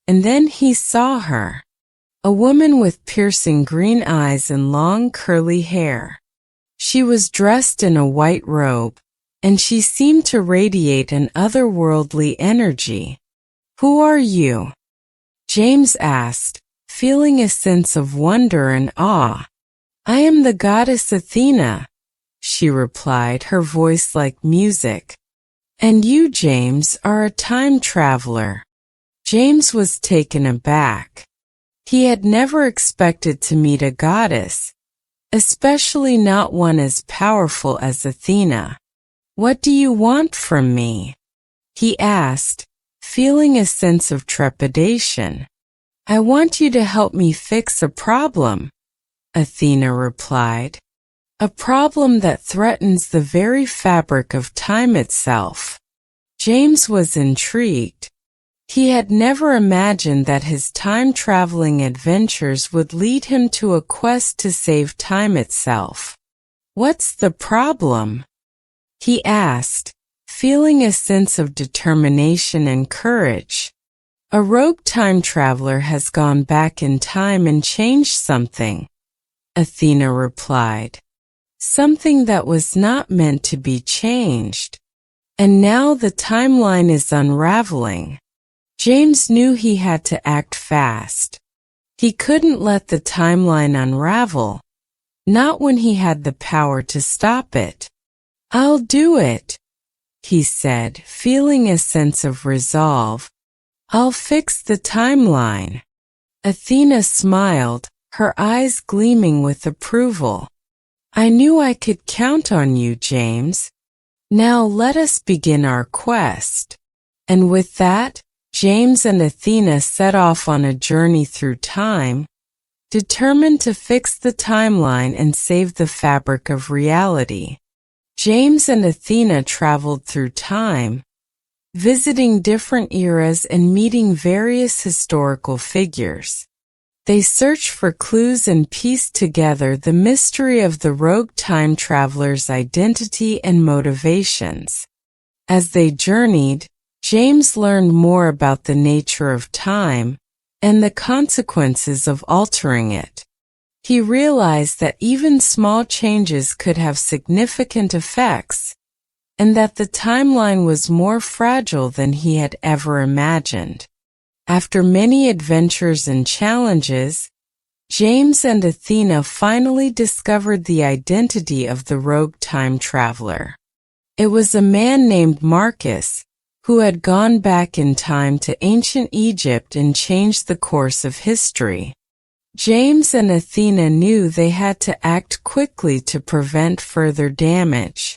and then he saw her. A woman with piercing green eyes and long curly hair. She was dressed in a white robe, and she seemed to radiate an otherworldly energy. "Who are you?" James asked, feeling a sense of wonder and awe. "I am the goddess Athena," she replied, her voice like music. "And you, James, are a time traveler." James was taken aback. He had never expected to meet a goddess, especially not one as powerful as Athena. "What do you want from me?" he asked, feeling a sense of trepidation. "I want you to help me fix a problem," Athena replied. "A problem that threatens the very fabric of time itself." James was intrigued. He had never imagined that his time-traveling adventures would lead him to a quest to save time itself. "What's the problem?" he asked, feeling a sense of determination and courage. "A rogue time traveler has gone back in time and changed something," Athena replied. "Something that was not meant to be changed. And now the timeline is unraveling." James knew he had to act fast. He couldn't let the timeline unravel, not when he had the power to stop it. "I'll do it," he said, feeling a sense of resolve. "I'll fix the timeline." Athena smiled, her eyes gleaming with approval. "I knew I could count on you, James. Now let us begin our quest." And with that, James and Athena set off on a journey through time, determined to fix the timeline and save the fabric of reality. James and Athena traveled through time, visiting different eras and meeting various historical figures. They searched for clues and pieced together the mystery of the rogue time traveler's identity and motivations. As they journeyed, James learned more about the nature of time and the consequences of altering it. He realized that even small changes could have significant effects, and that the timeline was more fragile than he had ever imagined. After many adventures and challenges, James and Athena finally discovered the identity of the rogue time traveler. It was a man named Marcus, who had gone back in time to ancient Egypt and changed the course of history. James and Athena knew they had to act quickly to prevent further damage.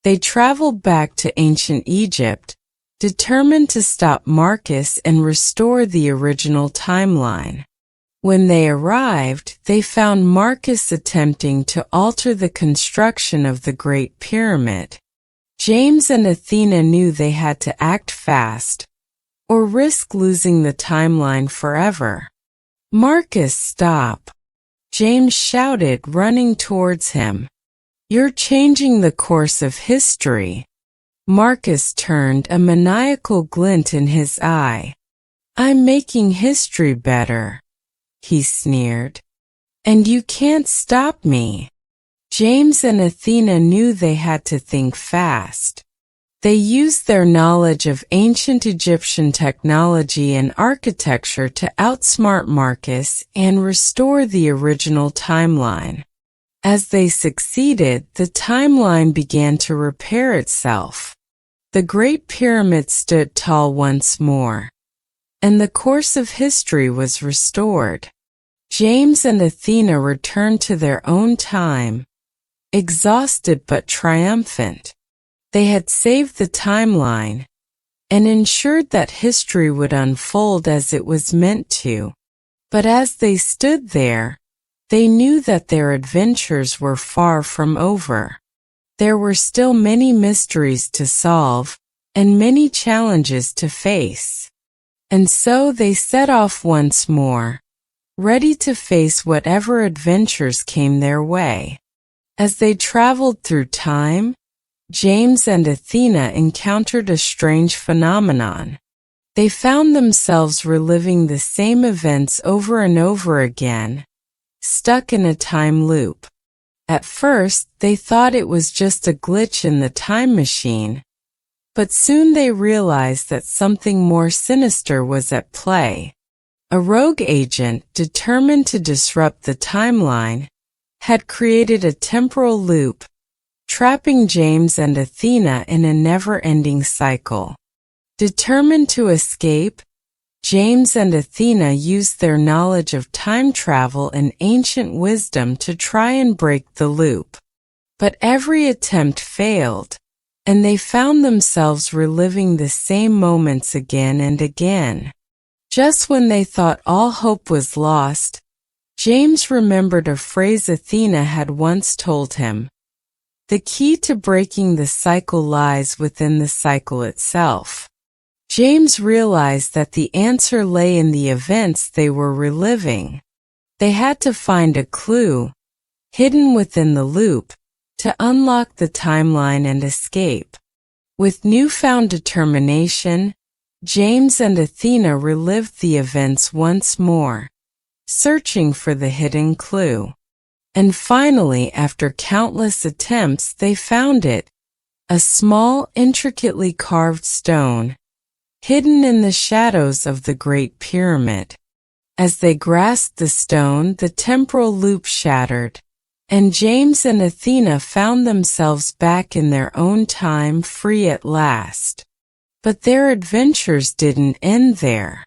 They traveled back to ancient Egypt, determined to stop Marcus and restore the original timeline. When they arrived, they found Marcus attempting to alter the construction of the Great Pyramid. James and Athena knew they had to act fast, or risk losing the timeline forever. "Marcus, stop!" James shouted, running towards him. "You're changing the course of history." Marcus turned, a maniacal glint in his eye. "I'm making history better," he sneered. "And you can't stop me." James and Athena knew they had to think fast. They used their knowledge of ancient Egyptian technology and architecture to outsmart Marcus and restore the original timeline. As they succeeded, the timeline began to repair itself. The Great Pyramid stood tall once more, and the course of history was restored. James and Athena returned to their own time, exhausted but triumphant. They had saved the timeline and ensured that history would unfold as it was meant to. But as they stood there, they knew that their adventures were far from over. There were still many mysteries to solve and many challenges to face. And so they set off once more, ready to face whatever adventures came their way. As they traveled through time, James and Athena encountered a strange phenomenon. They found themselves reliving the same events over and over again, stuck in a time loop. At first, they thought it was just a glitch in the time machine, but soon they realized that something more sinister was at play. A rogue agent, determined to disrupt the timeline, had created a temporal loop, trapping James and Athena in a never-ending cycle. Determined to escape, James and Athena used their knowledge of time travel and ancient wisdom to try and break the loop. But every attempt failed, and they found themselves reliving the same moments again and again. Just when they thought all hope was lost, James remembered a phrase Athena had once told him. The key to breaking the cycle lies within the cycle itself. James realized that the answer lay in the events they were reliving. They had to find a clue, hidden within the loop, to unlock the timeline and escape. With newfound determination, James and Athena relived the events once more, searching for the hidden clue. And finally, after countless attempts, they found it, a small, intricately carved stone, hidden in the shadows of the Great Pyramid. As they grasped the stone, the temporal loop shattered, and James and Athena found themselves back in their own time, free at last. But their adventures didn't end there.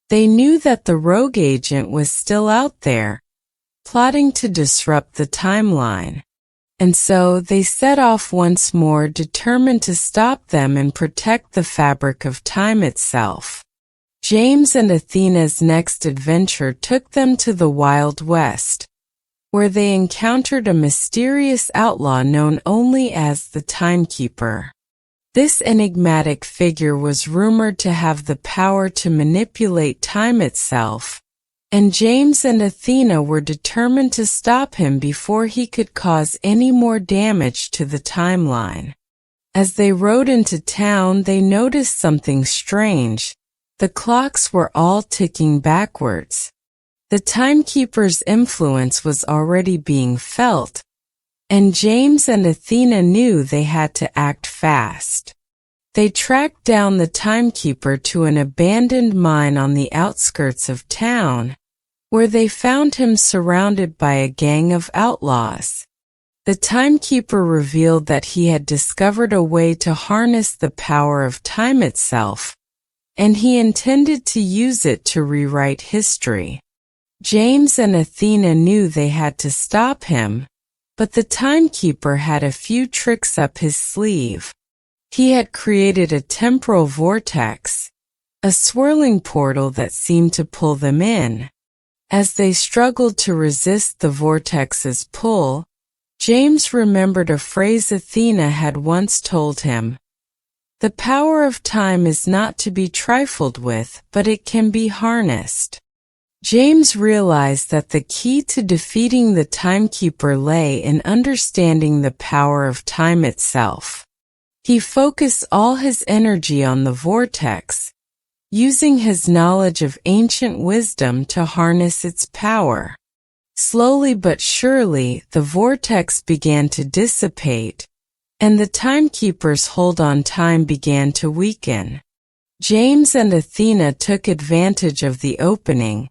They knew that the rogue agent was still out there, plotting to disrupt the timeline. And so they set off once more, determined to stop them and protect the fabric of time itself. James and Athena's next adventure took them to the Wild West, where they encountered a mysterious outlaw known only as the Timekeeper. This enigmatic figure was rumored to have the power to manipulate time itself, and James and Athena were determined to stop him before he could cause any more damage to the timeline. As they rode into town, they noticed something strange. The clocks were all ticking backwards. The timekeeper's influence was already being felt, and James and Athena knew they had to act fast. They tracked down the timekeeper to an abandoned mine on the outskirts of town, where they found him surrounded by a gang of outlaws. The timekeeper revealed that he had discovered a way to harness the power of time itself, and he intended to use it to rewrite history. James and Athena knew they had to stop him, but the timekeeper had a few tricks up his sleeve. He had created a temporal vortex, a swirling portal that seemed to pull them in. As they struggled to resist the vortex's pull, James remembered a phrase Athena had once told him. The power of time is not to be trifled with, but it can be harnessed. James realized that the key to defeating the timekeeper lay in understanding the power of time itself. He focused all his energy on the vortex, using his knowledge of ancient wisdom to harness its power. Slowly but surely, the vortex began to dissipate, and the timekeeper's hold on time began to weaken. James and Athena took advantage of the opening,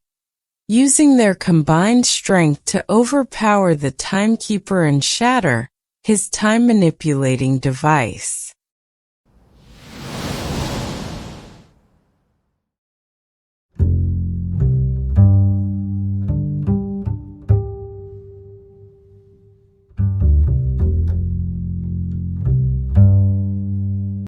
using their combined strength to overpower the timekeeper and shatter his time-manipulating device.